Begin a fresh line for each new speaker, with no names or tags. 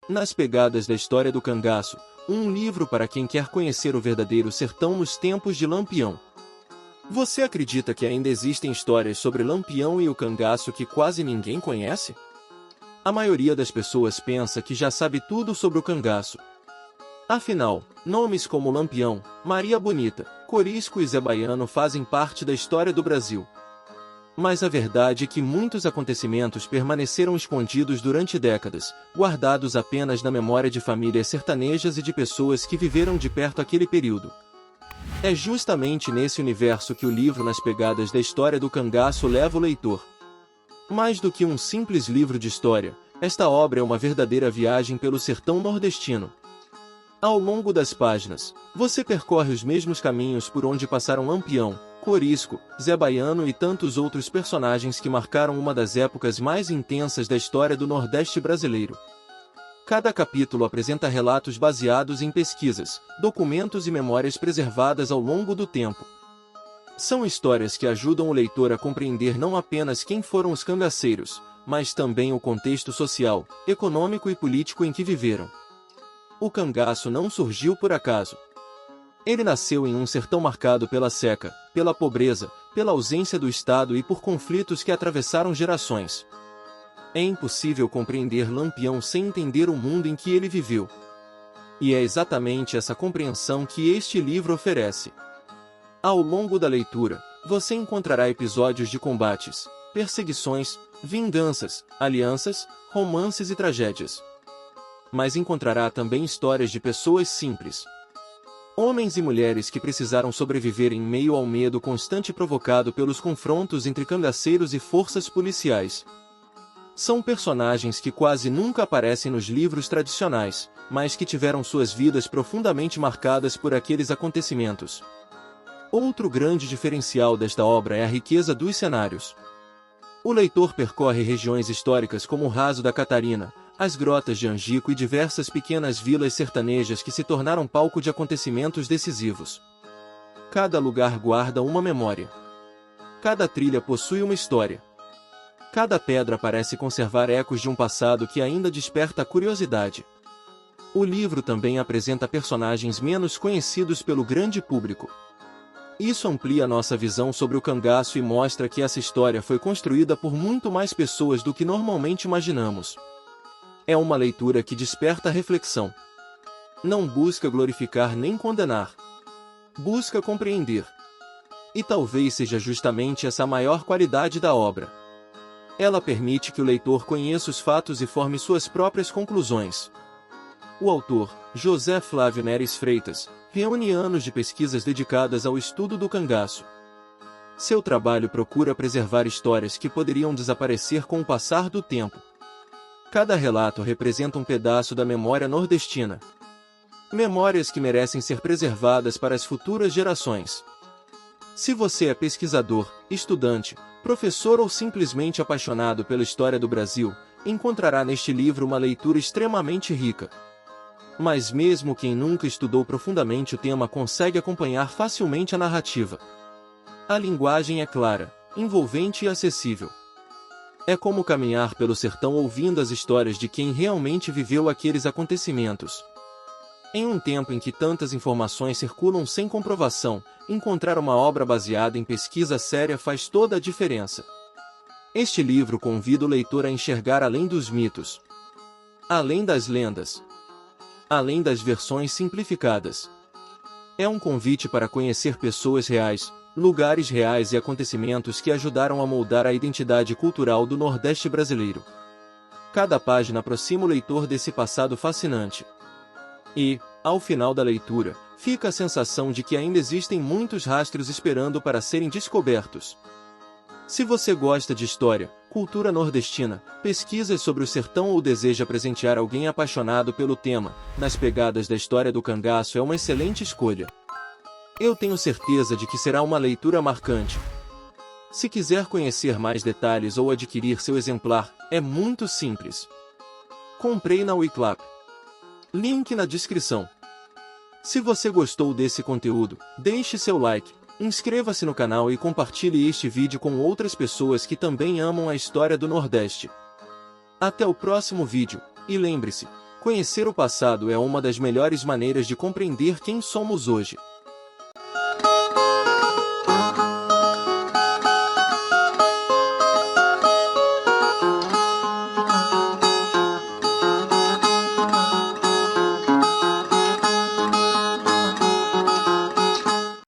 Nas pegadas da história do cangaço, um livro para quem quer conhecer o verdadeiro sertão nos tempos de Lampião. Você acredita que ainda existem histórias sobre Lampião e o cangaço que quase ninguém conhece? A maioria das pessoas pensa que já sabe tudo sobre o cangaço. Afinal, nomes como Lampião, Maria Bonita, Corisco e Zé Baiano fazem parte da história do Brasil. Mas a verdade é que muitos acontecimentos permaneceram escondidos durante décadas, guardados apenas na memória de famílias sertanejas e de pessoas que viveram de perto aquele período. É justamente nesse universo que o livro Nas Pegadas da História do Cangaço leva o leitor. Mais do que um simples livro de história, esta obra é uma verdadeira viagem pelo sertão nordestino. Ao longo das páginas, você percorre os mesmos caminhos por onde passaram Lampião, Corisco, Zé Baiano e tantos outros personagens que marcaram uma das épocas mais intensas da história do Nordeste brasileiro. Cada capítulo apresenta relatos baseados em pesquisas, documentos e memórias preservadas ao longo do tempo. São histórias que ajudam o leitor a compreender não apenas quem foram os cangaceiros, mas também o contexto social, econômico e político em que viveram. O cangaço não surgiu por acaso. Ele nasceu em um sertão marcado pela seca, pela pobreza, pela ausência do Estado e por conflitos que atravessaram gerações. É impossível compreender Lampião sem entender o mundo em que ele viveu. E é exatamente essa compreensão que este livro oferece. Ao longo da leitura, você encontrará episódios de combates, perseguições, vinganças, alianças, romances e tragédias. Mas encontrará também histórias de pessoas simples. Homens e mulheres que precisaram sobreviver em meio ao medo constante provocado pelos confrontos entre cangaceiros e forças policiais. São personagens que quase nunca aparecem nos livros tradicionais, mas que tiveram suas vidas profundamente marcadas por aqueles acontecimentos. Outro grande diferencial desta obra é a riqueza dos cenários. O leitor percorre regiões históricas como o Raso da Catarina, as Grotas de Angico e diversas pequenas vilas sertanejas que se tornaram palco de acontecimentos decisivos. Cada lugar guarda uma memória. Cada trilha possui uma história. Cada pedra parece conservar ecos de um passado que ainda desperta a curiosidade. O livro também apresenta personagens menos conhecidos pelo grande público. Isso amplia nossa visão sobre o cangaço e mostra que essa história foi construída por muito mais pessoas do que normalmente imaginamos. É uma leitura que desperta reflexão. Não busca glorificar nem condenar. Busca compreender. E talvez seja justamente essa a maior qualidade da obra. Ela permite que o leitor conheça os fatos e forme suas próprias conclusões. O autor, José Flávio Neres Freitas, reúne anos de pesquisas dedicadas ao estudo do cangaço. Seu trabalho procura preservar histórias que poderiam desaparecer com o passar do tempo. Cada relato representa um pedaço da memória nordestina. Memórias que merecem ser preservadas para as futuras gerações. Se você é pesquisador, estudante, professor ou simplesmente apaixonado pela história do Brasil, encontrará neste livro uma leitura extremamente rica. Mas mesmo quem nunca estudou profundamente o tema consegue acompanhar facilmente a narrativa. A linguagem é clara, envolvente e acessível. É como caminhar pelo sertão ouvindo as histórias de quem realmente viveu aqueles acontecimentos. Em um tempo em que tantas informações circulam sem comprovação, encontrar uma obra baseada em pesquisa séria faz toda a diferença. Este livro convida o leitor a enxergar além dos mitos, além das lendas, além das versões simplificadas. É um convite para conhecer pessoas reais, lugares reais e acontecimentos que ajudaram a moldar a identidade cultural do Nordeste brasileiro. Cada página aproxima o leitor desse passado fascinante. E, ao final da leitura, fica a sensação de que ainda existem muitos rastros esperando para serem descobertos. Se você gosta de história, cultura nordestina, pesquisas sobre o sertão ou deseja presentear alguém apaixonado pelo tema, Nas Pegadas da História do Cangaço é uma excelente escolha. Eu tenho certeza de que será uma leitura marcante. Se quiser conhecer mais detalhes ou adquirir seu exemplar, é muito simples. Comprei na Wiclap. Link na descrição. Se você gostou desse conteúdo, deixe seu like, inscreva-se no canal e compartilhe este vídeo com outras pessoas que também amam a história do Nordeste. Até o próximo vídeo, e lembre-se, Conhecer o passado é uma das melhores maneiras de compreender quem somos hoje.